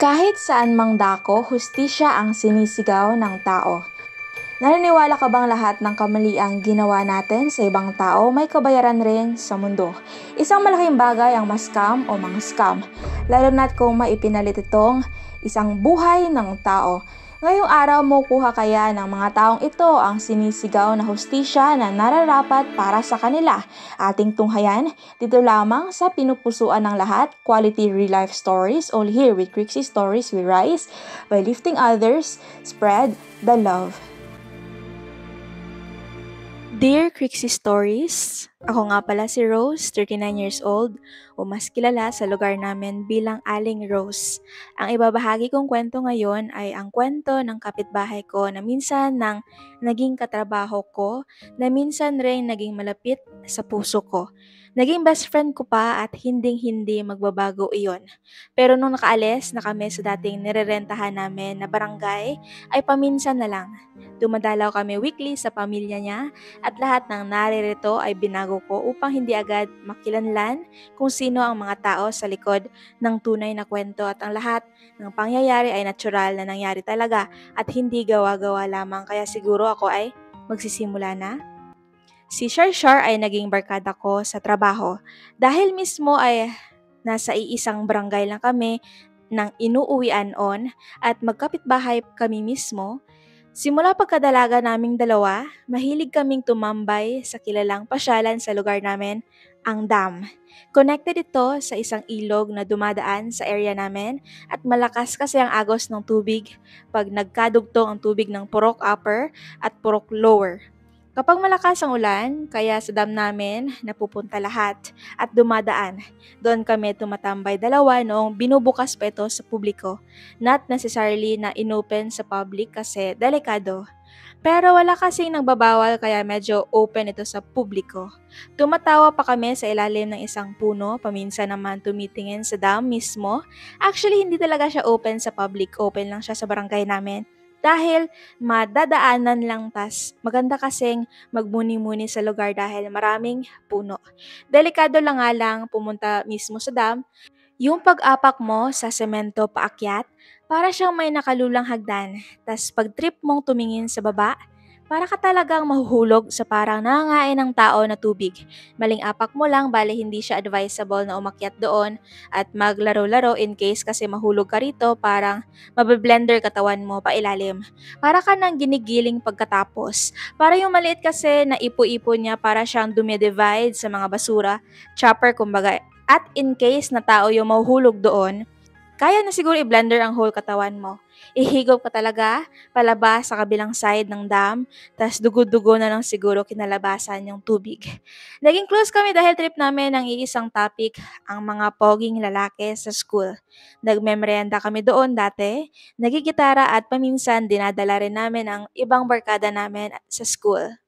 Kahit saan mang dako, hustisya ang sinisigaw ng tao. Naniniwala ka bang lahat ng kamaliang ginawa natin sa ibang tao may kabayaran rin sa mundo? Isang malaking bagay ang ma-scam o mga scam, lalo na't kung maipinalit itong isang buhay ng tao. Ngayong araw mo kuha kaya ng mga taong ito ang sinisigaw na hustisya na nararapat para sa kanila. Ating tunghayan dito lamang sa pinupusuan ng lahat, quality real life stories, all here with Crixie Stories We Rise by lifting others, spread the love. Dear Crixie Stories, ako nga pala si Rose, 39 years old, o mas kilala sa lugar namin bilang Aling Rose. Ang ibabahagi kong kwento ngayon ay ang kwento ng kapitbahay ko na minsan nang naging katrabaho ko, na minsan rin naging malapit sa puso ko. Naging best friend ko pa at hinding-hindi magbabago iyon. Pero nung nakaalis na kami sa dating nirerentahan namin na barangay, ay paminsan na lang. Dumadalaw kami weekly sa pamilya niya at lahat ng naririto ay binago ko upang hindi agad makilanlan kung sino ang mga tao sa likod ng tunay na kwento at ang lahat ng pangyayari ay natural na nangyari talaga at hindi gawa-gawa lamang kaya siguro ako ay magsisimula na. Si Shar ay naging barkada ko sa trabaho dahil mismo ay nasa iisang barangay lang kami ng inuuwian on at magkapitbahay kami mismo. Simula pagkadalaga naming dalawa, mahilig kaming tumambay sa kilalang pasyalan sa lugar namin, ang dam. Connected ito sa isang ilog na dumadaan sa area namin at malakas kasi ang agos ng tubig pag nagkadugtong ang tubig ng Purok Upper at Purok Lower. Kapag malakas ang ulan, kaya sa dam namin napupunta lahat at dumadaan. Doon kami tumatambay dalawa noong binubukas pa ito sa publiko. Not necessarily na inopen sa public kasi delikado. Pero wala kasing nagbabawal kaya medyo open ito sa publiko. Tumatawa pa kami sa ilalim ng isang puno, paminsan naman tumitingin sa dam mismo. Actually, hindi talaga siya open sa public, open lang siya sa barangay namin. Dahil madadaanan lang tas maganda kasing magmuni-muni sa lugar dahil maraming puno. Delikado lang nga lang pumunta mismo sa dam. Yung pag-apak mo sa semento paakyat, para siyang may nakalulang hagdan. Tas pag trip mong tumingin sa baba, para ka talagang mahuhulog sa parang nangangain ng tao na tubig. Maling apak mo lang, bale hindi siya advisable na umakyat doon at maglaro-laro in case kasi mahulog ka rito, parang mabiblender katawan mo pa ilalim. Para ka nang ginigiling pagkatapos. Para yung maliit kasi na ipo-ipo niya para siyang dumidivide sa mga basura, chopper kumbaga. At in case na tao yung mahuhulog doon, kaya na siguro i-blender ang whole katawan mo. Ihigop ka talaga, palabas sa kabilang side ng dam, tas dugo-dugo na lang siguro kinalabasan yung tubig. Naging close kami dahil trip namin ang iisang topic, ang mga poging lalaki sa school. Nagmemorienda kami doon dati, nagigitara at paminsan dinadala rin namin ang ibang barkada namin sa school.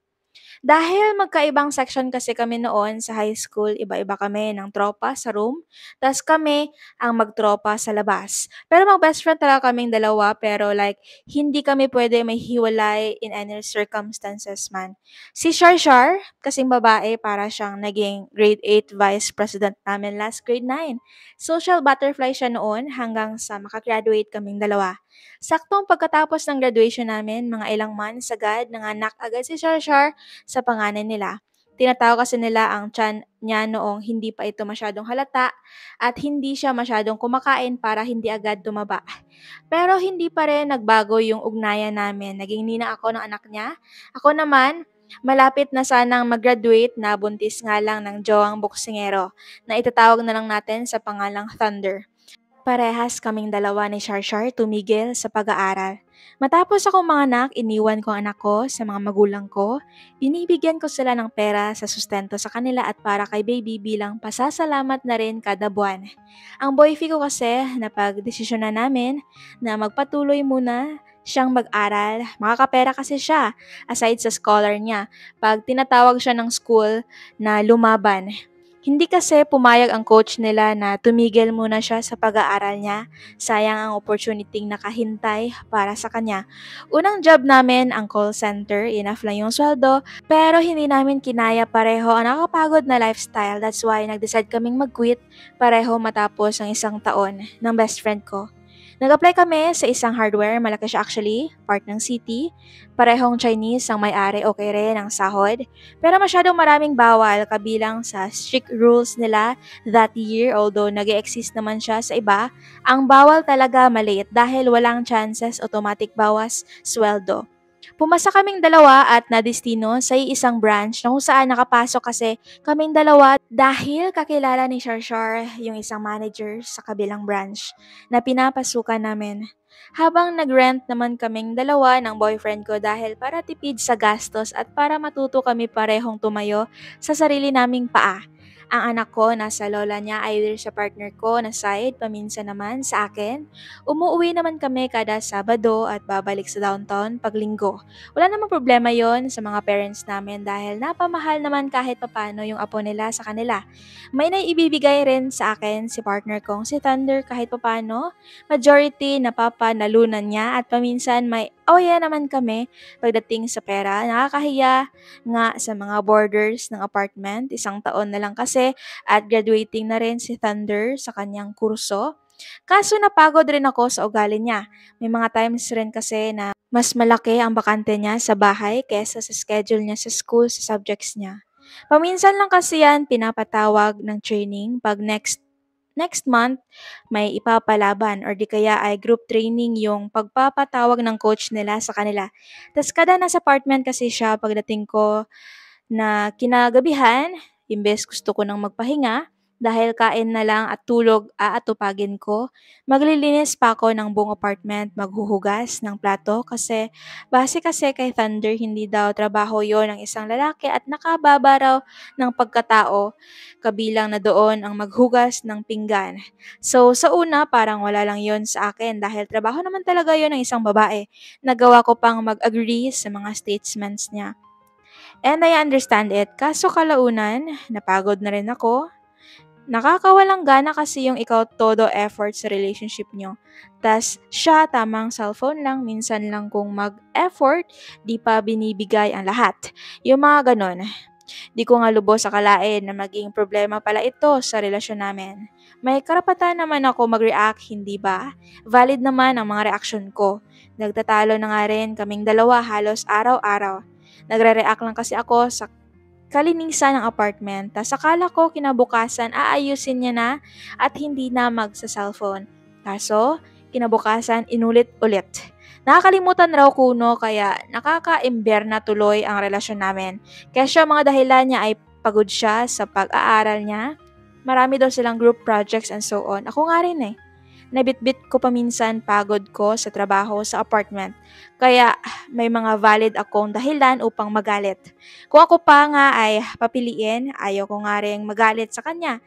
Dahil magkaibang section kasi kami noon sa high school, iba-iba kami ng tropa sa room, tas kami ang magtropa sa labas. Pero mag-best friend talaga kaming dalawa, pero like, hindi kami pwede may hiwalay in any circumstances man. Si Shar, kasing babae, para siyang naging grade 8 vice president namin last grade 9. Social butterfly siya noon hanggang sa makagraduate kaming dalawa. Saktong pagkatapos ng graduation namin, mga ilang months agad, nanganak agad si Shar sa panganay nila. Tinatawag kasi nila ang tiyan niya noong hindi pa ito masyadong halata at hindi siya masyadong kumakain para hindi agad tumaba. Pero hindi pa rin nagbago yung ugnayan namin. Naging nina ako ng anak niya. Ako naman, malapit na sanang mag-graduate na buntis nga lang ng jowang boksingero na itatawag na lang natin sa pangalang Thunder. Parehas kaming dalawa ni Shar tumigil sa pag-aaral. Matapos akong manganak, iniwan ko ang anak ko sa mga magulang ko. Binibigyan ko sila ng pera sa sustento sa kanila at para kay baby bilang pasasalamat na rin kada buwan. Ang boyfriend ko kasi napag-desisyon na namin na magpatuloy muna siyang mag-aral. Makakapera kasi siya aside sa scholar niya pag tinatawag siya ng school na lumaban. Hindi kasi pumayag ang coach nila na tumigil muna siya sa pag-aaral niya. Sayang ang opportunity nakahintay para sa kanya. Unang job namin ang call center, enough lang yung sweldo, pero hindi namin kinaya pareho ang nakakapagod na lifestyle. That's why nag-decide kaming mag-quit pareho matapos ang isang taon ng best friend ko. Nag-apply kami sa isang hardware, malaki siya actually, part ng city. Parehong Chinese ang may-ari, okay rin ang sahod. Pero masyadong maraming bawal kabilang sa strict rules nila that year, although nag-exist naman siya sa iba. Ang bawal talaga maliit dahil walang chances automatic bawas sweldo. Pumasa kaming dalawa at nadestino sa isang branch na kung saan nakapasok kasi kaming dalawa dahil kakilala ni Sharshar yung isang manager sa kabilang branch na pinapasukan namin. Habang nag-rent naman kaming dalawa ng boyfriend ko dahil para tipid sa gastos at para matuto kami parehong tumayo sa sarili naming paa. Ang anak ko nasa lola niya either sa partner ko na side, paminsan naman sa akin. Umuwi naman kami kada Sabado at babalik sa downtown pag linggo. Wala namang problema yon sa mga parents namin dahil napamahal naman kahit papano yung apo nila sa kanila. May naiibibigay rin sa akin si partner kong si Thunder kahit papano. Majority napapanalunan niya at paminsan may awaya naman kami pagdating sa pera. Nakakahiya nga sa mga boarders ng apartment. Isang taon na lang kasi at graduating na rin si Thunder sa kanyang kurso. Kaso napagod rin ako sa ugali niya. May mga times rin kasi na mas malaki ang bakante niya sa bahay kaysa sa schedule niya sa school sa subjects niya. Paminsan lang kasi yan pinapatawag ng training pag next month may ipapalaban or di kaya ay group training yung pagpapatawag ng coach nila sa kanila. Tapos kada nasa apartment kasi siya pagdating ko na kinagabihan, imbes gusto ko nang magpahinga, dahil kain na lang at tulog aatupagin ko, maglilinis pa ako ng buong apartment, maghuhugas ng plato kasi base kasi kay Thunder hindi daw trabaho yon ng isang lalaki at nakababa raw ng pagkatao kabilang na doon ang maghugas ng pinggan. So sa una parang wala lang yon sa akin dahil trabaho naman talaga yon ng isang babae. Nagawa ko pang mag-agree sa mga statements niya. And I understand it. Kaso kalaunan, napagod na rin ako. Nakakawalang gana kasi yung ikaw todo effort sa relationship nyo. Tas siya tamang cellphone lang, minsan lang kung mag-effort, di pa binibigay ang lahat. Yung mga ganon. Di ko nga lubos akalain na maging problema pala ito sa relasyon namin. May karapatan naman ako mag-react, hindi ba? Valid naman ang mga reaksyon ko. Nagtatalo na nga rin kaming dalawa halos araw-araw. Nagre-react lang kasi ako sa kalinisan ng apartment. Tas akala ko kinabukasan aayusin niya na at hindi na magsa-cellphone. Kaso, kinabukasan inulit-ulit. Nakakalimutan raw kuno kaya nakaka-ember na tuloy ang relasyon namin. Kaya siya mga dahilan niya ay pagod siya sa pag-aaral niya. Marami daw silang group projects and so on. Ako nga rin eh. Nabitbit ko paminsan pagod ko sa trabaho sa apartment. Kaya may mga valid akong dahilan upang magalit. Kung ako pa nga ay papiliin, ayaw ko nga rin magalit sa kanya.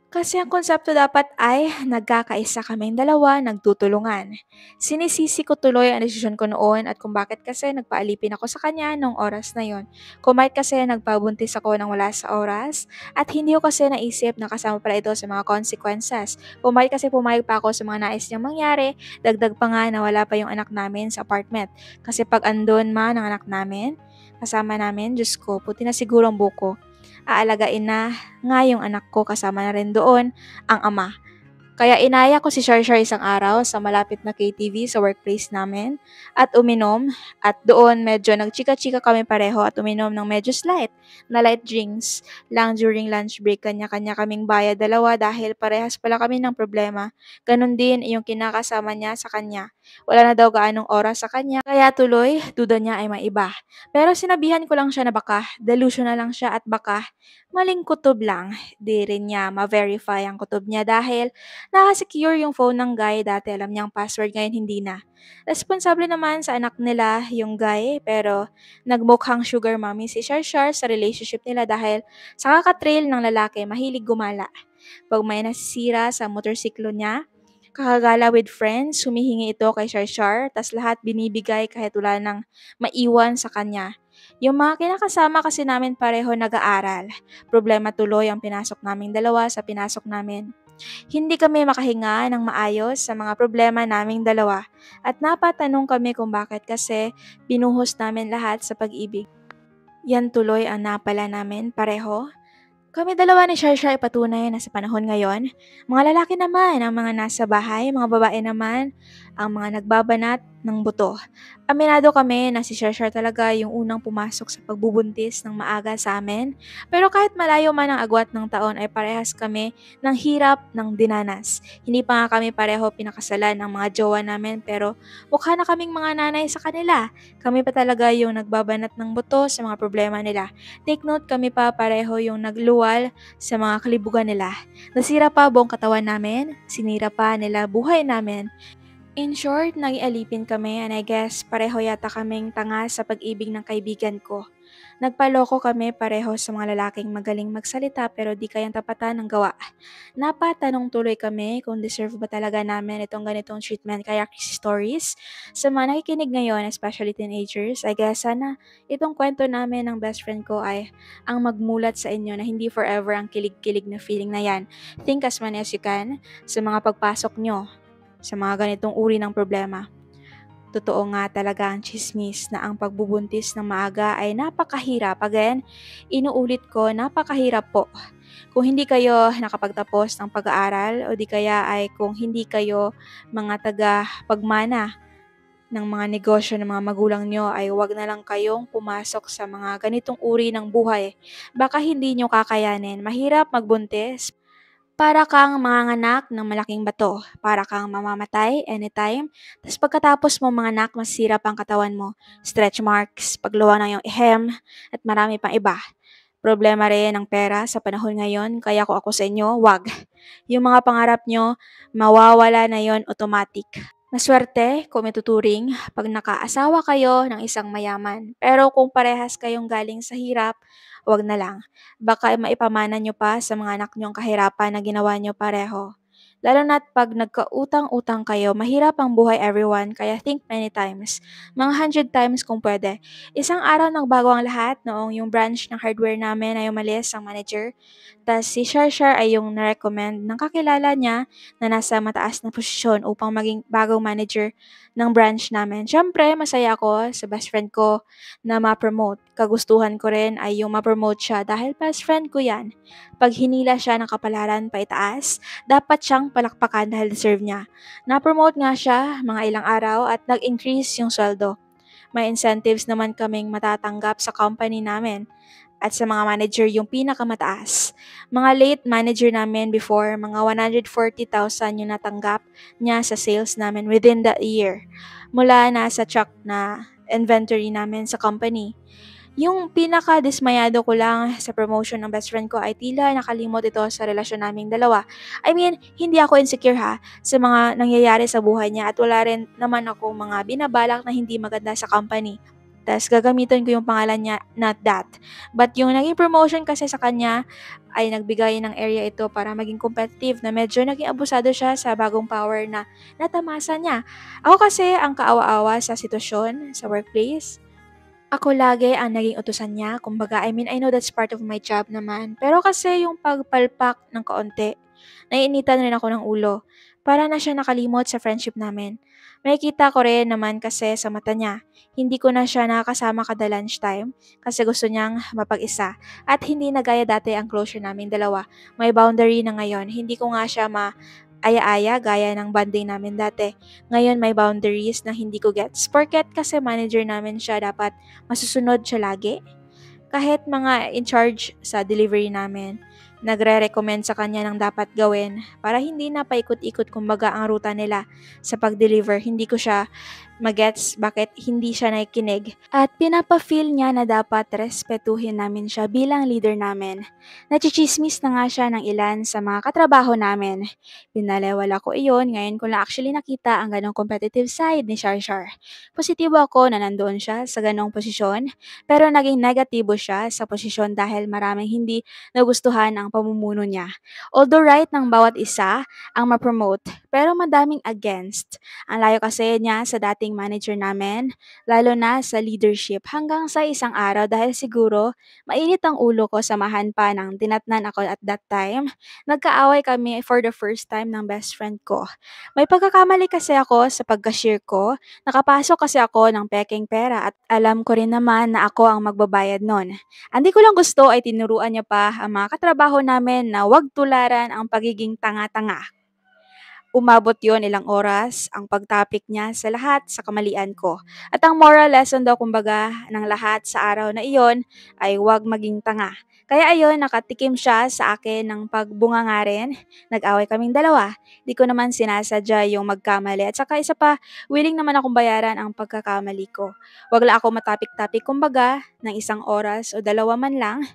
Kasi ang konsepto dapat ay nagkakaisa kaming dalawa, nagtutulungan. Sinisisi ko tuloy ang desisyon ko noon at kung bakit kasi nagpaalipin ako sa kanya nung oras na yon. Kung bakit kasi nagpabuntis ako nang wala sa oras at hindi ko kasi naisip na kasama pala ito sa mga consequences. Kung bakit kasi pumayag pa ako sa mga nais niyang mangyari, dagdag pa nga na wala pa yung anak namin sa apartment. Kasi pag andun man ang anak namin, kasama namin, Diyos ko, puti na siguro ang buko. Aalagain na nga yung anak ko kasama na rin doon ang ama. Kaya inaya ko si Sharshar isang araw sa malapit na KTV sa workplace namin at uminom at doon medyo nagchika-chika kami pareho at uminom ng medyo slight na light drinks lang during lunch break. Kanya-kanya kaming bayad dalawa dahil parehas pala kami ng problema. Ganon din yung kinakasama niya sa kanya. Wala na daw gaanong oras sa kanya kaya tuloy duda niya ay maiba. Pero sinabihan ko lang siya na baka delusional lang siya at baka maling kutob lang. Di rin niya ma-verify ang kutob niya dahil naka-secure yung phone ng guy dati alam niyang password ngayon hindi na. Responsable naman sa anak nila yung guy pero nagmukhang sugar mommy si Sharshar sa relationship nila dahil sa kakatrail ng lalaki mahilig gumala. Pag may nasisira sa motorsiklo niya, kakagala with friends, humihingi ito kay Sharshar tas lahat binibigay kahit wala nang maiwan sa kanya. Yung mga kinakasama kasi namin pareho nag-aaral. Problema tuloy ang pinasok naming dalawa sa pinasok namin. Hindi kami makahinga ng maayos sa mga problema naming dalawa at napatanong kami kung bakit kasi binuhos namin lahat sa pag-ibig. Yan tuloy ang napala namin pareho. Kami dalawa ni Sharsha ay patunay na sa panahon ngayon, mga lalaki naman ang mga nasa bahay, mga babae naman ang mga nagbabanat ng buto. Aminado kami na si Sharsha talaga yung unang pumasok sa pagbubuntis ng maaga sa amin. Pero kahit malayo man ang agwat ng taon ay parehas kami ng hirap ng dinanas. Hindi pa nga kami pareho pinakasalan ng mga jowa namin pero mukha na kaming mga nanay sa kanila. Kami pa talaga yung nagbabanat ng buto sa mga problema nila. Take note, kami pa pareho yung nagluwal sa mga kalibugan nila. Nasira pa buong katawan namin, sinira pa nila buhay namin. In short, naging alipin kami and I guess pareho yata kaming tanga sa pag-ibig ng kaibigan ko. Nagpaloko kami pareho sa mga lalaking magaling magsalita pero di kayang tapatan ng gawa. Napatanong tuloy kami kung deserve ba talaga namin itong ganitong treatment kaya Chrissy Stories. Sa mga nakikinig ngayon, especially teenagers, I guess sana itong kwento namin ng best friend ko ay ang magmulat sa inyo na hindi forever ang kilig-kilig na feeling na yan. Think as many as you can sa mga pagpasok nyo sa mga ganitong uri ng problema. Totoo nga talaga ang chismis na ang pagbubuntis ng maaga ay napakahirap. Again, inuulit ko, napakahirap po. Kung hindi kayo nakapagtapos ng pag-aaral o di kaya ay kung hindi kayo mga taga-pagmana ng mga negosyo ng mga magulang nyo ay wag na lang kayong pumasok sa mga ganitong uri ng buhay. Baka hindi nyo kakayanin. Mahirap magbuntis. Para kang manganganak ng malaking bato, para kang mamamatay anytime, tapos pagkatapos mo manganak, masisira pa ang katawan mo, stretch marks, pagluwa ng iyong ihem, at marami pang iba. Problema rin ang pera sa panahon ngayon, kaya kung ako sa inyo, wag. Yung mga pangarap nyo, mawawala na yon automatic. Maswerte kung ituturing pag nakaasawa kayo ng isang mayaman. Pero kung parehas kayong galing sa hirap, wag na lang. Baka maipamana nyo pa sa mga anak nyo ang kahirapan na ginawa nyo pareho. Lalo na't pag nagkautang-utang kayo, mahirap ang buhay everyone, kaya think many times. Mga 100 times kung pwede. Isang araw nagbago ang lahat noong yung branch ng hardware namin ay umalis ang manager. Tas si Shar ay yung na-recommend ng kakilala niya na nasa mataas na posisyon upang maging bagong manager ng branch namin. Siyempre, masaya ako sa best friend ko na ma-promote. Kagustuhan ko rin ay yung ma-promote siya dahil best friend ko yan. Pag hinila siya ng kapalaran pa itaas, dapat siyang palakpakan dahil deserve niya. Na-promote nga siya mga ilang araw at nag-increase yung sweldo. May incentives naman kaming matatanggap sa company namin at sa mga manager yung pinakamataas. Mga late manager namin before, mga 140,000 yung natanggap niya sa sales namin within the year. Mula na sa truck na inventory namin sa company. Yung pinaka-dismayado ko lang sa promotion ng best friend ko ay tila nakalimot ito sa relasyon naming dalawa. I mean, hindi ako insecure ha sa mga nangyayari sa buhay niya at wala rin naman akong mga binabalak na hindi maganda sa company. Tas gagamitin ko yung pangalan niya, not that. But yung naging promotion kasi sa kanya ay nagbigay ng area ito para maging competitive na medyo naging abusado siya sa bagong power na natamasa niya. Ako kasi ang kaawa-awa sa sitwasyon sa workplace. Ako lagi ang naging utusan niya. Kumbaga, I mean, I know that's part of my job naman. Pero kasi yung pagpalpak ng kaunti, naiinitan rin ako ng ulo. Para na siya nakalimot sa friendship namin. Makikita ko rin naman kasi sa mata niya. Hindi ko na siya nakakasama kada lunchtime kasi gusto niyang mapag-isa. At hindi na gaya dati ang closure naming dalawa. May boundary na ngayon. Hindi ko nga siya aya-aya gaya ng banding namin dati. Ngayon may boundaries na hindi ko gets. Porket kasi manager namin siya, dapat masusunod siya lagi. Kahit mga in charge sa delivery namin, nagre-recommend sa kanya ng dapat gawin para hindi na paikot-ikot kumbaga ang ruta nila sa pag-deliver. Hindi ko siya magets bakit hindi siya nakikinig. At pinapa-feel niya na dapat respetuhin namin siya bilang leader namin. Nachichismis na nga siya ng ilan sa mga katrabaho namin. Pinalewala ko iyon, ngayon ko lang actually nakita ang ganong competitive side ni Shar. Positibo ako na nandoon siya sa ganong posisyon, pero naging negatibo siya sa posisyon dahil maraming hindi nagustuhan ang pamumuno niya. Although right ng bawat isa ang ma-promote, pero madaming against. Ang layo kasi niya sa dating manager namin, lalo na sa leadership. Hanggang sa isang araw dahil siguro mainit ang ulo ko samahan pa ng dinatnan ako at that time, nagkaaway kami for the first time ng best friend ko. May pagkakamali kasi ako sa pagka-share ko, nakapasok kasi ako ng peking pera at alam ko rin naman na ako ang magbabayad nun. Hindi ko lang gusto ay tinuruan niya pa ang mga katrabaho namin na huwag tularan ang pagiging tanga-tanga. Umabot yon ilang oras ang pagtapik niya sa lahat sa kamalian ko. At ang moral lesson daw kumbaga ng lahat sa araw na iyon ay huwag maging tanga. Kaya ayun, nakatikim siya sa akin ng pagbunga nga rin. Nag-away kaming dalawa. Di ko naman sinasadya yung magkamali. At saka isa pa, willing naman akong bayaran ang pagkakamali ko. Wag lang ako matapik-tapik kumbaga ng isang oras o dalawa man lang.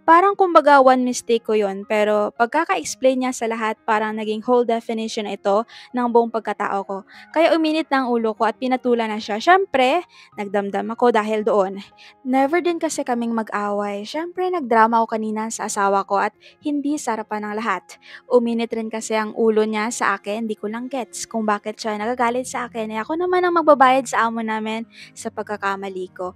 Parang kumbaga one mistake ko yon pero pagkaka-explain niya sa lahat parang naging whole definition ito ng buong pagkatao ko. Kaya uminit ng ulo ko at pinatulan na siya. Siyempre, nagdamdam ako dahil doon. Never din kasi kaming mag-away. Siyempre, nagdrama ako kanina sa asawa ko at hindi sa harapan ng lahat. Uminit rin kasi ang ulo niya sa akin, di ko lang gets kung bakit siya nagagalit sa akin. Ako naman ang magbabayad sa amo namin sa pagkakamali ko.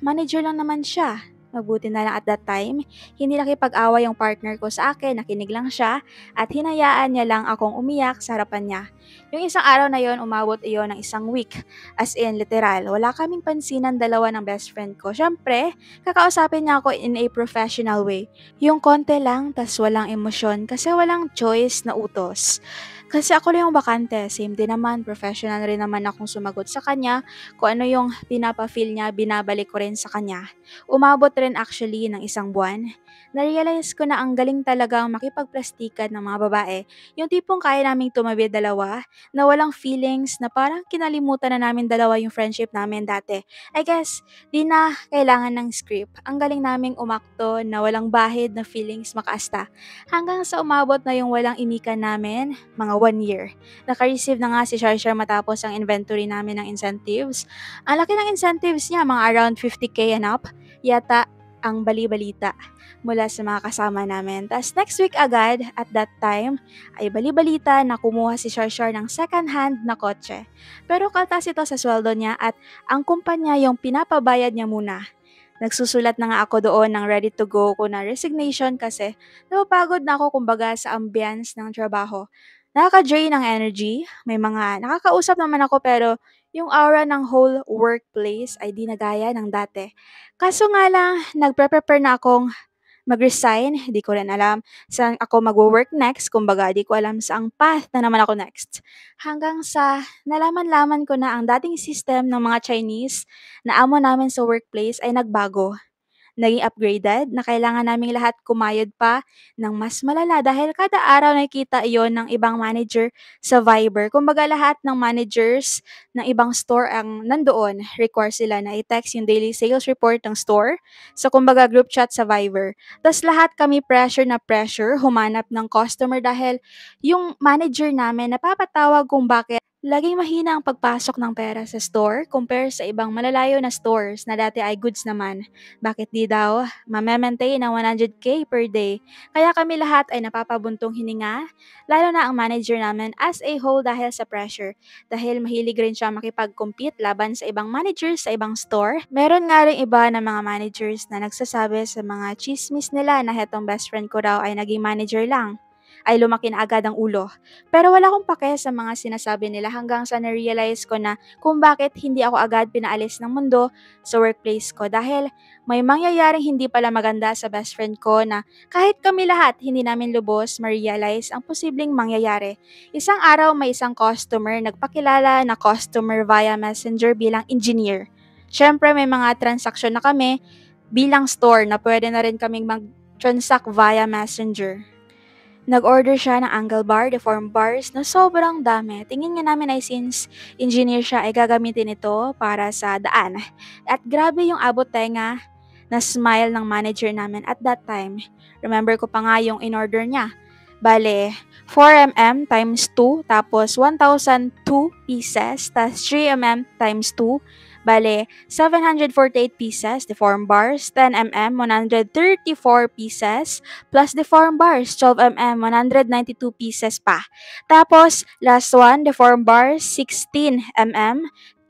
Manager lang naman siya. Mabuti na lang at that time, hindi nakipag-away yung partner ko sa akin, nakinig lang siya at hinayaan niya lang akong umiyak sa harapan niya. Yung isang araw na yon, umabot iyon ng isang week. As in, literal, wala kaming pansinan dalawa ng best friend ko. Siyempre, kakausapin niya ako in a professional way. Yung konti lang, tas walang emosyon kasi walang choice na utos. Kasi ako lang yung bakante, same din naman, professional rin naman akong sumagot sa kanya. Kung ano yung pinapa-feel niya, binabalik ko rin sa kanya. Umabot rin actually ng isang buwan. Na-realize ko na ang galing talagang makipagplastikan ng mga babae. Yung tipong kaya naming tumabi dalawa, na walang feelings, na parang kinalimutan na namin dalawa yung friendship namin dati. I guess, di na kailangan ng script. Ang galing naming umakto na walang bahid na feelings makaasta. Hanggang sa umabot na yung walang imikan namin, mga 1 year. Naka-receive na nga si Sharshar matapos ang inventory namin ng incentives. Ang laki ng incentives niya, mga around 50k and up. Yata ang bali-balita mula sa mga kasama namin. Tas next week agad, at that time, ay bali-balita na kumuha si Sharshar ng second-hand na kotse. Pero kaltas ito sa sweldo niya at ang kumpanya yung pinapabayad niya muna. Nagsusulat na nga ako doon ng ready to go ko na resignation kasi napapagod na ako kumbaga sa ambience ng trabaho. Nakaka-drain ng energy, may mga nakakausap naman ako pero yung aura ng whole workplace ay di na gaya ng dati. Kaso nga lang, nagpre-prepare na akong mag-resign, di ko rin alam saan ako mag-work next, kumbaga di ko alam saang path na naman ako next. Hanggang sa nalaman-laman ko na ang dating system ng mga Chinese na amo namin sa workplace ay nagbago. Naging upgraded na kailangan naming lahat kumayod pa ng mas malala dahil kada araw nakikita iyon ng ibang manager sa Viber. Kumbaga lahat ng managers ng ibang store ang nandoon. Require sila na i-text yung daily sales report ng store sa kumbaga group chat sa Viber. Tapos lahat kami pressure na pressure humanap ng customer dahil yung manager namin napapatawag kung bakit laging mahina ang pagpasok ng pera sa store compare sa ibang malalayo na stores na dati ay goods naman. Bakit di daw ma-maintain ang 100k per day? Kaya kami lahat ay napapabuntong hininga, lalo na ang manager namin as a whole dahil sa pressure. Dahil mahilig rin siya makipag-compete laban sa ibang managers sa ibang store. Meron nga rin iba na mga managers na nagsasabi sa mga chismis nila na hetong best friend ko raw ay naging manager lang. Ay lumaki na agad ang ulo. Pero wala akong pake sa mga sinasabi nila hanggang sa na-realize ko na kung bakit hindi ako agad pinaalis ng mundo sa workplace ko dahil may mangyayaring hindi pala maganda sa best friend ko na kahit kami lahat hindi namin lubos ma-realize ang posibleng mangyayari. Isang araw may isang customer nagpakilala na customer via messenger bilang engineer. Siyempre may mga transaksyon na kami bilang store na pwede na rin kaming mag-transact via messenger. Nag-order siya ng angle bar, deform bars na sobrang dami. Tingin nga namin ay since engineer siya ay gagamitin ito para sa daan. At grabe yung abot tenga na smile ng manager namin at that time. Remember ko pa nga yung in-order niya. Bale, 4mm times 2, tapos 1,002 pieces, tapos 3mm times 2. Bale, 748 pieces, deform bars, 10mm, 134 pieces, plus deform bars, 12mm, 192 pieces pa. Tapos, last one, deform bars, 16mm,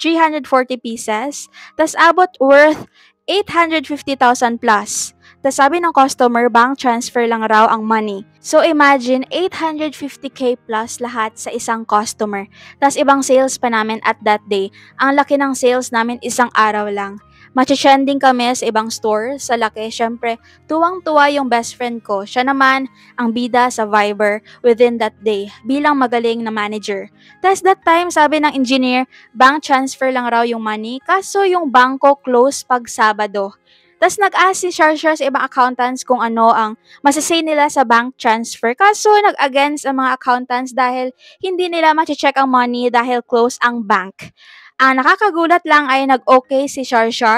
340 pieces, tas abot worth 850,000 plus. Tas sabi ng customer, bank transfer lang raw ang money. So imagine, 850k plus lahat sa isang customer. Tas ibang sales pa namin at that day. Ang laki ng sales namin isang araw lang. Machi-trending kami sa ibang store, sa laki. Syempre, tuwang-tuwa yung best friend ko. Siya naman ang bida sa Viber within that day bilang magaling na manager. Tas that time, sabi ng engineer, bank transfer lang raw yung money, kaso yung bangko close pag Sabado. Tas nag-ask si Sharsha sa ibang accountants kung ano ang masasay nila sa bank transfer, kaso nag-against ang mga accountants dahil hindi nila ma-check ang money dahil close ang bank. Ang nakakagulat lang ay nag-okay si Sharsha.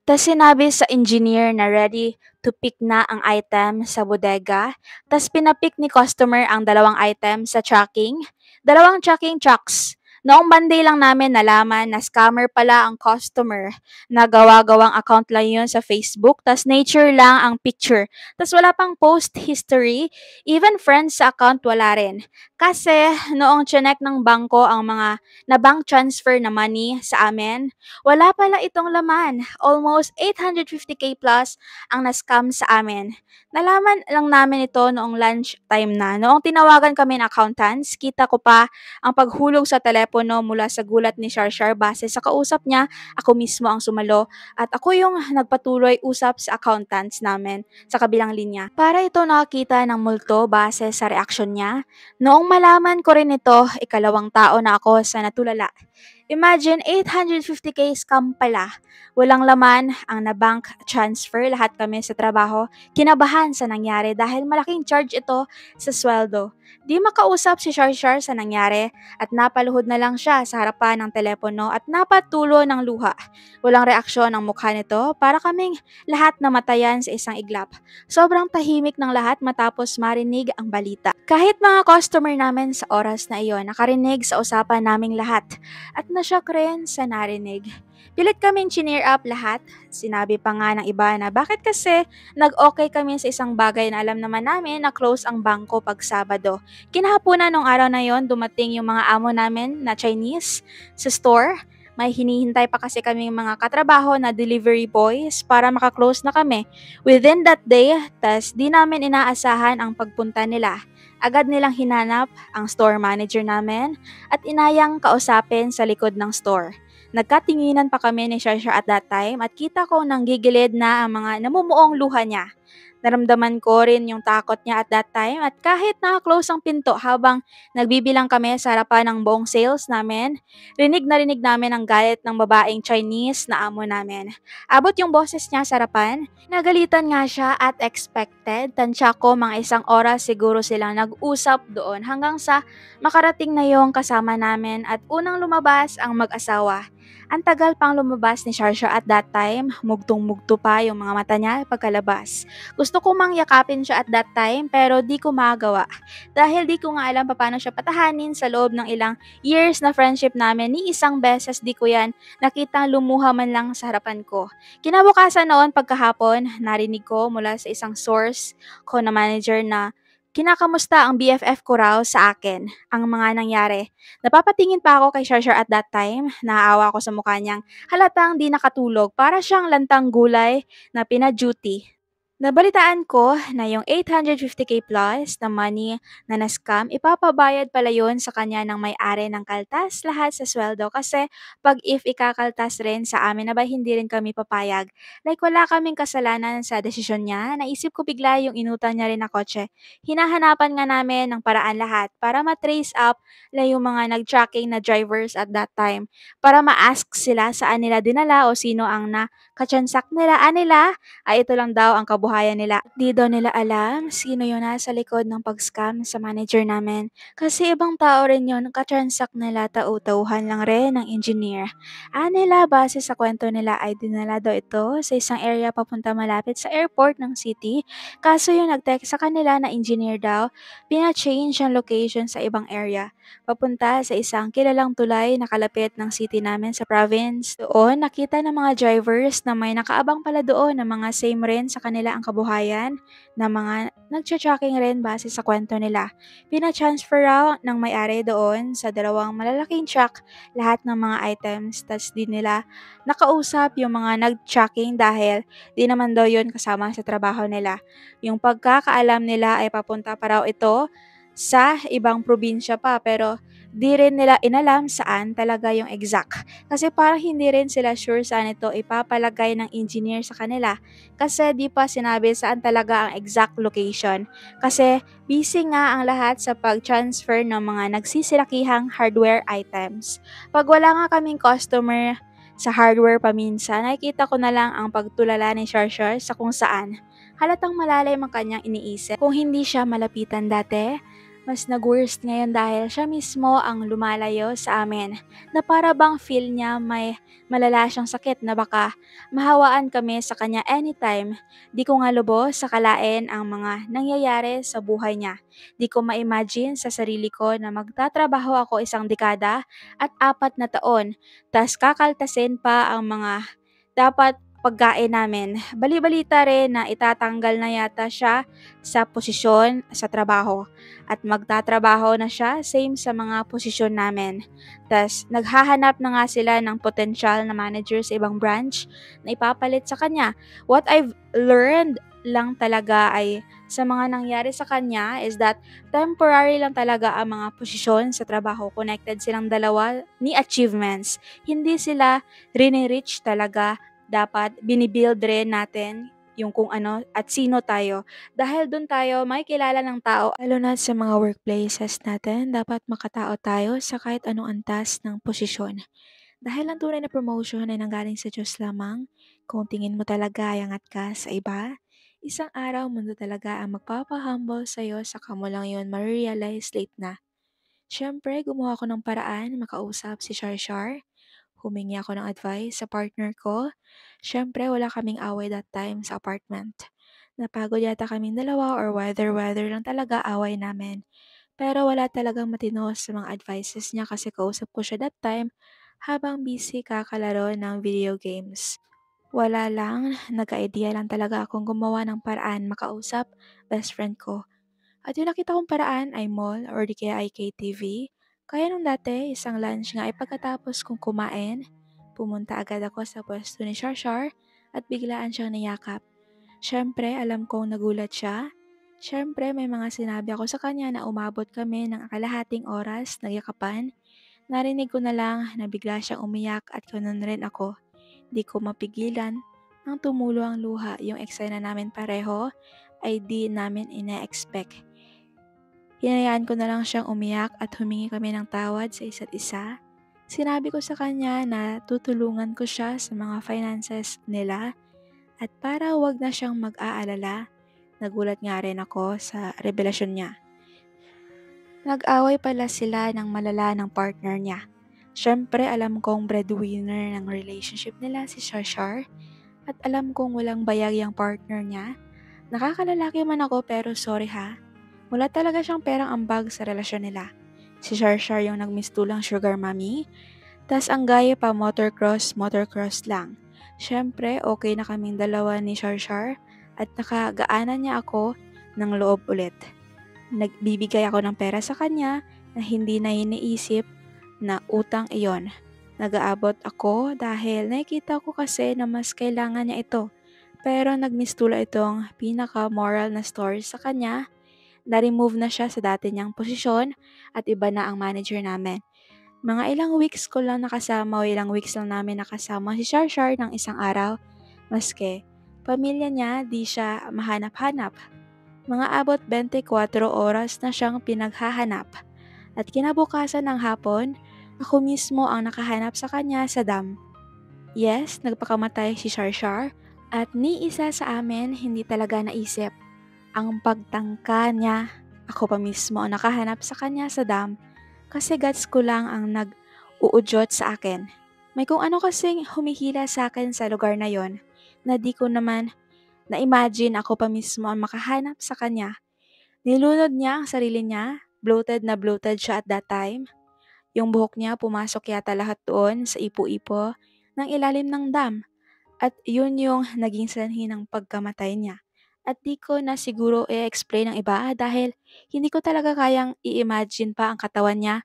Tas sinabi sa engineer na ready to pick na ang item sa bodega. Tas pinapick ni customer ang dalawang item sa tracking. Dalawang tracking trucks. Noong Monday lang namin nalaman na scammer pala ang customer. Nagawa-gawang account lang yun sa Facebook. Tas nature lang ang picture. Tas wala pang post history. Even friends sa account wala rin. Kasi noong chinek ng bangko ang mga na bank transfer na money sa amin, wala pala itong laman. Almost 850k plus ang na-scam sa amin. Nalaman lang namin ito noong lunch time na. Noong tinawagan kami ng accountants, kita ko pa ang paghulog sa telepono mula sa gulat ni Sharshar base sa kausap niya, ako mismo ang sumalo at ako yung nagpatuloy usap sa accountants namin sa kabilang linya. Para ito nakakita ng multo base sa reaksyon niya. Noong malaman ko rin ito, ikalawang tao na ako sa natulala. Imagine, 850k scam pala. Walang laman ang na-bank transfer, lahat kami sa trabaho. Kinabahan sa nangyari dahil malaking charge ito sa sweldo. Di makausap si Sharshar sa nangyari at napaluhod na lang siya sa harapan ng telepono at napatulo ng luha. Walang reaksyon ang mukha nito, para kaming lahat namatayan sa isang iglap. Sobrang tahimik ng lahat matapos marinig ang balita. Kahit mga customer namin sa oras na iyon, nakarinig sa usapan naming lahat at nashock rin sa narinig. Pilit kaming chineer up lahat. Sinabi pa nga ng iba na bakit kasi nag-okay kami sa isang bagay na alam naman namin na close ang bangko pag Sabado. Kinahaponan nung araw na yon, dumating yung mga amo namin na Chinese sa store. May hinihintay pa kasi kaming mga katrabaho na delivery boys para makaklose na kami within that day, tas di namin inaasahan ang pagpunta nila. Agad nilang hinanap ang store manager namin at inayang kausapin sa likod ng store. Nagkatinginan pa kami ni Sharsha at that time at kita ko nang gigilid na ang mga namumuong luha niya. Naramdaman ko rin yung takot niya at that time at kahit naka-close ang pinto habang nagbibilang kami sa harapan ng buong sales namin, rinig na rinig namin ang galit ng babaeng Chinese na amo namin. Abot yung boses niya sa harapan, nagalitan nga siya at expected. Tansya ko mga isang oras siguro silang nag-usap doon hanggang sa makarating na yung kasama namin at unang lumabas ang mag-asawa. Ang tagal pang lumabas ni Sharsha at that time, mugtong-mugto pa yung mga mata niya pagkalabas. Gusto ko mang yakapin siya at that time pero di ko magawa. Dahil di ko nga alam paano siya patahanin sa loob ng ilang years na friendship namin, ni isang beses di ko yan nakitang lumuha man lang sa harapan ko. Kinabukasan noon pagkahapon, narinig ko mula sa isang source ko na manager na kinakamusta ang BFF ko raw sa akin ang mga nangyari. Napapatingin pa ako kay Sharsha at that time, naaawa ko sa mukha niyang halatang di nakatulog, para siyang lantang gulay na pina-duty. Nabalitaan ko na yung 850k plus na money na na-scam, ipapabayad pala yun sa kanya ng may-ari ng kaltas lahat sa sweldo kasi pag if ikakaltas rin sa amin na ba hindi rin kami papayag. Like wala kaming kasalanan sa desisyon niya, naisip ko bigla yung inutang niya rin na kotse. Hinahanapan nga namin ng paraan lahat para ma-trace up na yung mga nag-tracking na drivers at that time para ma-ask sila saan nila dinala o sino ang nakatransact nila. Ay ito lang daw ang kabuhayan kabuhayan nila. Di daw nila alam sino yung nasa likod ng pag-scam sa manager namin. Kasi ibang tao rin yun, katransact nila, tauhan lang rin ng engineer. Nila, base sa kwento nila ay dinala daw ito sa isang area papunta malapit sa airport ng city. Kaso yung nag-text sa kanila na engineer daw, pina-change ang location sa ibang area. Papunta sa isang kilalang tulay na kalapit ng city namin sa province. Doon, nakita ng mga drivers na may nakaabang pala doon na mga same rin sa kanila ang kabuhayan na mga nagcha-tracking rin base sa kwento nila. Pina-transfer raw ng may-ari doon sa dalawang malalaking truck lahat ng mga items, tas di nila nakausap yung mga nag-tracking dahil di naman daw yun kasama sa trabaho nila. Yung pagkakaalam nila ay papunta pa raw ito sa ibang probinsya pa, pero di rin nila inalam saan talaga yung exact. Kasi parang hindi rin sila sure saan ito ipapalagay ng engineer sa kanila kasi di pa sinabi saan talaga ang exact location. Kasi busy nga ang lahat sa pag-transfer ng mga nagsisilakihang hardware items. Pag wala nga kaming customer sa hardware paminsan, nakikita ko na lang ang pagtulala ni Sharshar sa kung saan. Halatang malalim ang kanyang iniisip. Kung hindi siya malapitan dati, mas nag-worst ngayon dahil siya mismo ang lumalayo sa amin, na para bang feel niya may malala siyang sakit na baka mahawaan kami sa kanya anytime. Di ko nga lubos sa kalain ang mga nangyayari sa buhay niya. Di ko ma-imagine sa sarili ko na magtatrabaho ako 1 dekada at 4 na taon, tas kakaltasin pa ang mga dapat pagkain namin. Bali-balita rin na itatanggal na yata siya sa posisyon sa trabaho at magtatrabaho na siya same sa mga posisyon namin. Tas naghahanap na nga sila ng potential na manager sa ibang branch na ipapalit sa kanya. What I've learned lang talaga ay sa mga nangyari sa kanya is that temporary lang talaga ang mga posisyon sa trabaho. Connected silang dalawa ni achievements. Hindi sila rini-reach talaga. Dapat binibuild rin natin yung kung ano at sino tayo. Dahil dun tayo may kilala ng tao. Lalo na sa mga workplaces natin, dapat makatao tayo sa kahit anong antas ng posisyon. Dahil ang tunay na promotion ay nanggaling sa Diyos lamang, kung tingin mo talaga ay angat ka sa iba, isang araw mundo talaga ang magpapahumble sa'yo saka mo lang yun marirealize late na. Siyempre, gumawa ko ng paraan makausap si Sharshar. Humingi ako ng advice sa partner ko. Siyempre, wala kaming away that time sa apartment. Napagod yata kaming dalawa or weather lang talaga away namin. Pero wala talagang matino sa mga advices niya kasi kausap ko siya that time habang busy kakalaro ng video games. Wala lang, nagka-idea lang talaga akong gumawa ng paraan makausap best friend ko. At yung nakita kong paraan ay mall or di kaya ay KTV. Kaya nung dati, isang lunch nga ay pagkatapos kong kumain, pumunta agad ako sa pwesto ni Sharshar at biglaan siyang niyakap. Siyempre, alam kong nagulat siya. Siyempre, may mga sinabi ako sa kanya na umabot kami ng kalahating oras nagyakapan. Narinig ko na lang na bigla siyang umiyak at ganun rin ako. Di ko mapigilan nang tumulo ang luha. Yung eksena namin pareho ay di namin ina-expect. Hinayaan ko na lang siyang umiyak at humingi kami ng tawad sa isa't isa. Sinabi ko sa kanya na tutulungan ko siya sa mga finances nila at para wag na siyang mag-aalala. Nagulat nga rin ako sa revelasyon niya. Nag-away pala sila ng malala ng partner niya. Siyempre alam kong breadwinner ng relationship nila si Sharshar at alam kong walang bayag yung partner niya. Nakakalalaki man ako pero sorry ha. Wala talaga siyang perang ambag sa relasyon nila. Si Sharshar yung nagmistulang sugar mommy, tas ang gaya pa motorcross lang. Siyempre, okay na kaming dalawa ni Sharshar at nakagaanan niya ako ng loob ulit. Nagbibigay ako ng pera sa kanya na hindi na iniisip na utang iyon. Nag-aabot ako dahil nakikita ko kasi na mas kailangan niya ito. Pero nagmistula itong pinaka-moral na story sa kanya. Na-remove na siya sa dati niyang posisyon at iba na ang manager namin. Mga ilang weeks ko lang nakasama o ilang weeks lang namin nakasama si Sharshar ng isang araw. Maske, pamilya niya di siya mahanap-hanap. Mga abot 24 oras na siyang pinaghahanap. At kinabukasan ng hapon, ako mismo ang nakahanap sa kanya sa dam. Yes, nagpakamatay si Sharshar. At ni isa sa amin hindi talaga naisip ang pagtangka niya. Ako pa mismo ang nakahanap sa kanya sa dam kasi guts ko lang ang nag-uudyot sa akin. May kung ano kasing humihila sa akin sa lugar na yon na di ko naman na-imagine ako pa mismo ang makahanap sa kanya. Nilunod niya ang sarili niya, bloated na bloated siya at that time. Yung buhok niya pumasok yata lahat doon sa ipo-ipo ng ilalim ng dam. At yun yung naging sanhi ng pagkamatay niya. At di ko na siguro i-explain ng iba dahil hindi ko talaga kayang i-imagine pa ang katawan niya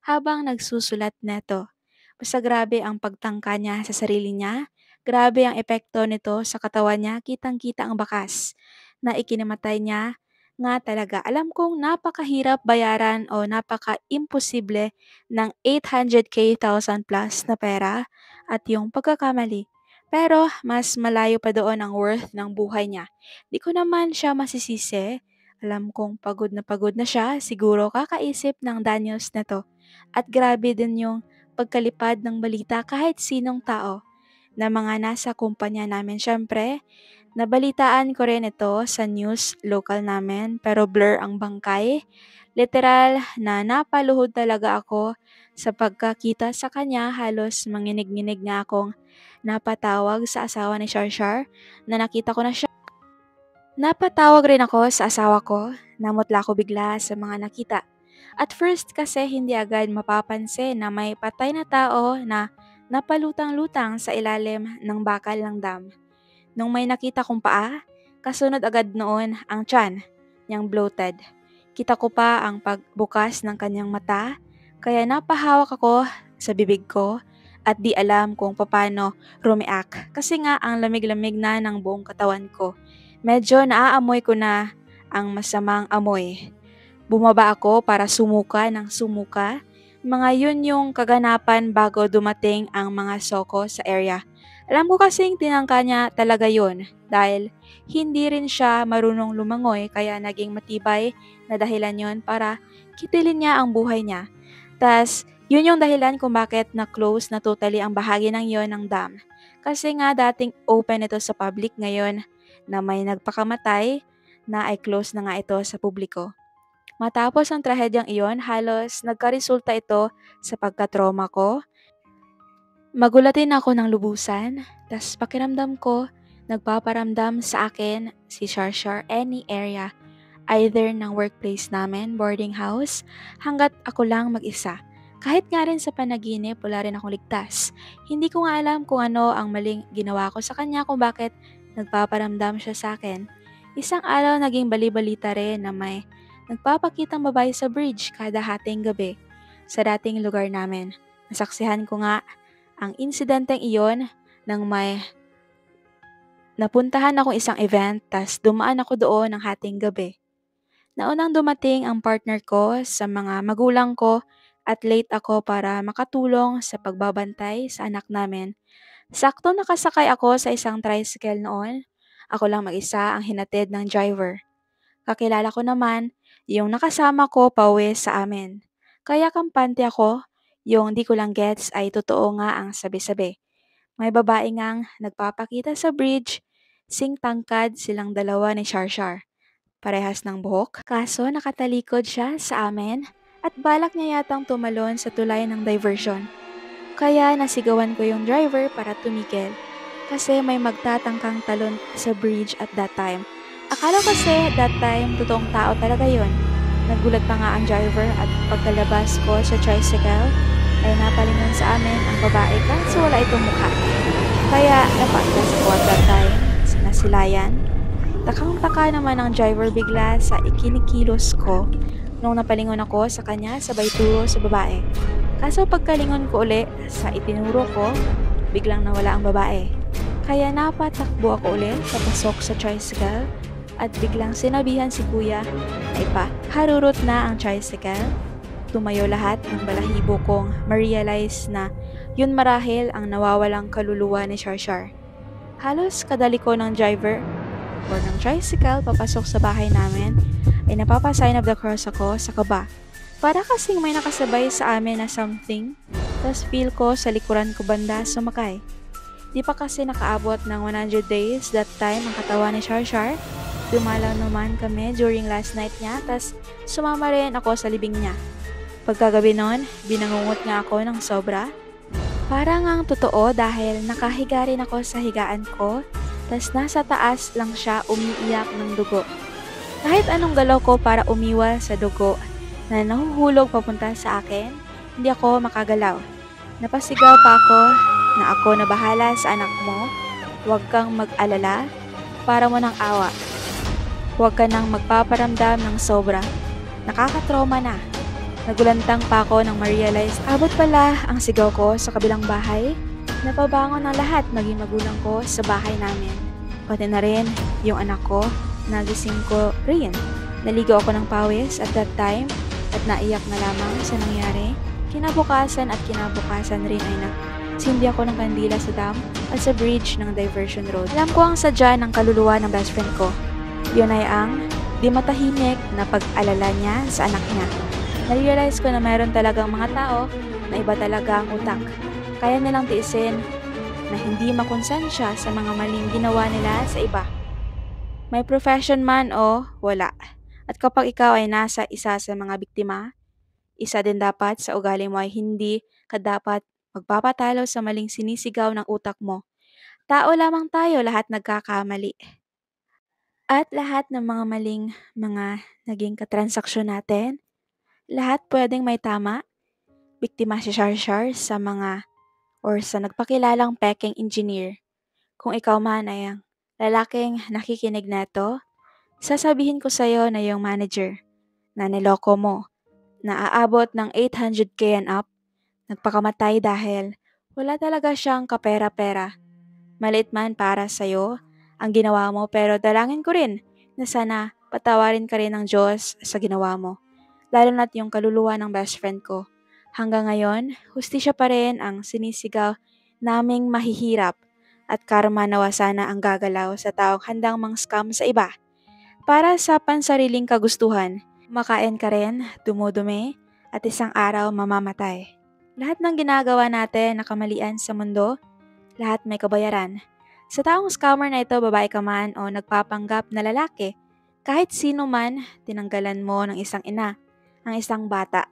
habang nagsusulat neto. Basta grabe ang pagtangka niya sa sarili niya. Grabe ang epekto nito sa katawan niya. Kitang-kita ang bakas na ikinamatay niya nga talaga. Alam kong napakahirap bayaran o napaka-imposible ng 800k thousand plus na pera at yung pagkakamali. Pero mas malayo pa doon ang worth ng buhay niya. Di ko naman siya masisisi. Alam kong pagod na siya, siguro kakaisip ng Daniels na to. At grabe din yung pagkalipad ng balita kahit sinong tao na mga nasa kumpanya namin. Syempre, nabalitaan ko rin ito sa news local namin pero blur ang bangkay. Literal na napaluhod talaga ako sa pagkakita sa kanya, halos manginig-nginig nga akong napatawag sa asawa ni Sharshar na nakita ko na siya. Napatawag rin ako sa asawa ko, namutla ko bigla sa mga nakita. At first kasi hindi agad mapapansin na may patay na tao na napalutang-lutang sa ilalim ng bakal ng dam. Nung may nakita kong paa, kasunod agad noon ang tiyan niyang bloated. Kita ko pa ang pagbukas ng kanyang mata, kaya napahawak ako sa bibig ko at di alam kung paano rumiak kasi nga ang lamig-lamig na ng buong katawan ko. Medyo naaamoy ko na ang masamang amoy. Bumaba ako para sumuka ng sumuka. Mga yun yung kaganapan bago dumating ang mga soko sa area. Alam ko kasing tinangka niya talaga yun dahil hindi rin siya marunong lumangoy kaya naging matibay na dahilan yon para kitilin niya ang buhay niya. Tas yun yung dahilan kung bakit na-close na totally ang bahagi ng yon ng dam. Kasi nga dating open ito sa public, ngayon na may nagpakamatay na ay close na nga ito sa publiko. Matapos ang trahedyang iyon, halos nagkaresulta ito sa pagkatrauma ko. Magulatin ako ng lubusan, tas pakiramdam ko, nagpaparamdam sa akin si Sharshar any area, either ng workplace namin, boarding house, hanggat ako lang mag-isa. Kahit nga rin sa panaginip, wala rin akong ligtas. Hindi ko nga alam kung ano ang maling ginawa ko sa kanya kung bakit nagpaparamdam siya sa akin. Isang araw naging bali-balita rin na may nagpapakitang babae sa bridge kada hating gabi sa dating lugar namin. Nasaksihan ko nga ang insidenteng iyon nang may napuntahan akong isang event tas dumaan ako doon ng hating gabi. Naunang dumating ang partner ko sa mga magulang ko at late ako para makatulong sa pagbabantay sa anak namin. Sakto nakasakay ako sa isang tricycle noon. Ako lang mag-isa ang hinatid ng driver. Kakilala ko naman yung nakasama ko pauwi sa amin. Kaya kampante ako, yung di ko lang gets ay totoo nga ang sabi-sabi. May babae ngang nagpapakita sa bridge, sing tangkad silang dalawa ni Sharshar. Parehas ng buhok, kaso nakatalikod siya sa amin at balak niya yatang tumalon sa tulay ng diversion. Kaya nasigawan ko yung driver para tumigil kasi may magtatangkang talon sa bridge at that time. Akala kasi that time totoong tao talaga yon. Nagulat pa nga ang driver at pagkalabas ko sa tricycle ay napalingon sa amin ang babae kaso wala itong mukha. Kaya napagdas ko at that time sa nasilayan. Takang-taka naman ang driver bigla sa ikinikilos ko nung napalingon ako sa kanya sabay turo sa babae. Kaso pagkalingon ko uli sa itinuro ko, biglang nawala ang babae. Kaya napatakbo ako uli papasok sa tricycle at biglang sinabihan si kuya na harurot na ang tricycle. Tumayo lahat ng balahibo kong ma-realize na yun marahil ang nawawalang kaluluwa ni Sharshar. Halos kadali ko ng driver or ng tricycle papasok sa bahay namin ay napapasign of the cross ako sa kaba. Para kasing may nakasabay sa amin na something, tas feel ko sa likuran ko banda sumakay. Di pa kasi nakaabot ng 100 days that time ang katawan ni Shar. Dumalaw naman kami during last night niya, tas sumama rin ako sa libing niya. Pagkagabi nun, binangungot nga ako ng sobra. Parang ang totoo dahil nakahiga rin ako sa higaan ko, tas nasa taas lang siya umiiyak ng dugo. Kahit anong galaw ko para umiwas sa dugo na nahuhulog papunta sa akin, hindi ako makagalaw. Napasigaw pa ako na ako na bahala sa anak mo, huwag kang mag-alala, para mo ng awa. Huwag ka nang magpaparamdam ng sobra. Nakakatrauma na. Nagulantang pa ako nang ma-realize abot pala ang sigaw ko sa kabilang bahay. Napabangon ang lahat maging magulang ko sa bahay namin. Pati na rin yung anak ko, nagising ko rin. Naligo ako ng pawis at that time at naiyak na lamang sa nangyari. Kinabukasan rin ay nagsindi ako ng kandila sa dam at sa bridge ng diversion road. Alam ko ang sadya ng kaluluwa ng best friend ko. Yun ay ang di matahimik na pag-alala niya sa anak niya. Na-realize ko na mayroon talagang mga tao na iba talaga ang utak. Kaya nilang tiisin na hindi makonsensya sa mga maling ginawa nila sa iba. May profession man o wala. At kapag ikaw ay nasa isa sa mga biktima, isa din dapat sa ugali mo ay hindi ka dapat magpapatalo sa maling sinisigaw ng utak mo. Tao lamang tayo, lahat nagkakamali. At lahat ng mga maling mga naging katransaksyon natin, lahat pwedeng may tama. Biktima si Shar sa mga or sa nagpakilalang peking engineer. Kung ikaw man ay ang lalaking nakikinig na ito, sasabihin ko sa'yo na yung manager na niloko mo, na aabot ng 800k and up, nagpakamatay dahil wala talaga siyang kapera-pera. Maliit man para sa'yo ang ginawa mo, pero dalangin ko rin na sana patawarin ka rin ng Diyos sa ginawa mo. Lalo na't yung kaluluwa ng best friend ko. Hanggang ngayon, hustisya pa rin ang sinisigaw naming mahihirap at karma nawa sana ang gagalaw sa taong handang mang-scam sa iba. Para sa pansariling kagustuhan, makain ka rin, dumudumi, at isang araw mamamatay. Lahat ng ginagawa natin na kamalian sa mundo, lahat may kabayaran. Sa taong scammer na ito, babae ka man o nagpapanggap na lalaki, kahit sino man, tinanggalan mo ng isang ina, ang isang bata.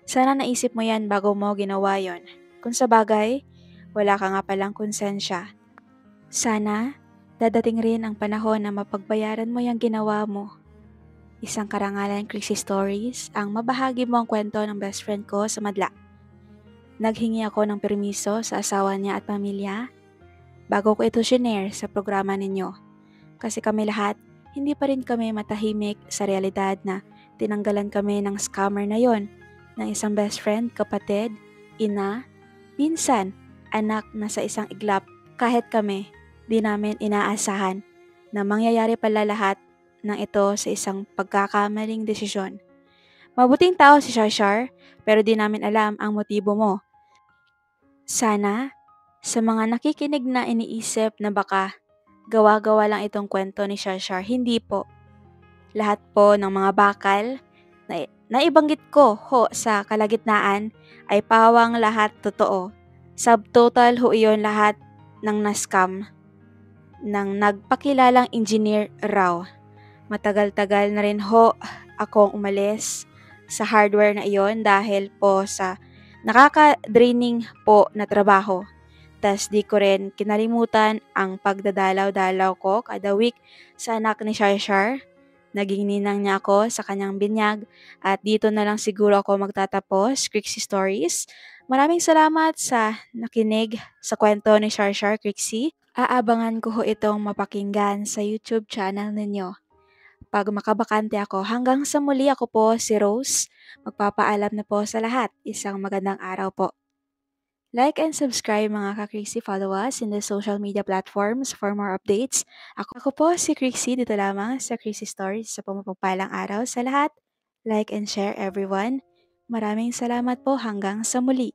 Sana naisip mo yan bago mo ginawa yon. Kung sa bagay, wala ka nga palang konsensya. Sana, dadating rin ang panahon na mapagbayaran mo yung ginawa mo. Isang karangalan Chrissy Stories, ang mabahagi mo ang kwento ng best friend ko sa madla. Naghingi ako ng permiso sa asawa niya at pamilya bago ko ito shinare sa programa ninyo. Kasi kami lahat, hindi pa rin kami matahimik sa realidad na tinanggalan kami ng scammer na yon, ng isang best friend, kapatid, ina, pinsan, anak na sa isang iglap. Kahit kami, di namin inaasahan na mangyayari pala lahat ng ito sa isang pagkakamaling desisyon. Mabuting tao si Shar, pero di namin alam ang motibo mo. Sana, sa mga nakikinig na iniisip na baka gawa-gawa lang itong kwento ni Shar, hindi po. Lahat po ng mga bakal na naibanggit ko ho sa kalagitnaan ay pawang lahat totoo. Subtotal ho iyon lahat ng na-scam ng nagpakilalang engineer raw. Matagal-tagal na rin ho akong umalis sa hardware na iyon dahil po sa nakaka-draining po na trabaho. Tas di ko rin kinalimutan ang pagdadalaw-dalaw ko kada week sa anak ni Shar. Naging ninang niya ako sa kanyang binyag at dito na lang siguro ako magtatapos, Crixie Stories. Maraming salamat sa nakinig sa kwento ni Shar Crixie. Aabangan ko ho itong mapakinggan sa YouTube channel ninyo. Pag makabakante ako, hanggang sa muli, ako po si Rose. Magpapaalam na po sa lahat. Isang magandang araw po. Like and subscribe mga ka-Crixie, follow us in the social media platforms for more updates. Ako po si Crixie, dito lamang sa Crixie Stories. Sa pumapagpalang araw sa lahat. Like and share everyone. Maraming salamat po, hanggang sa muli.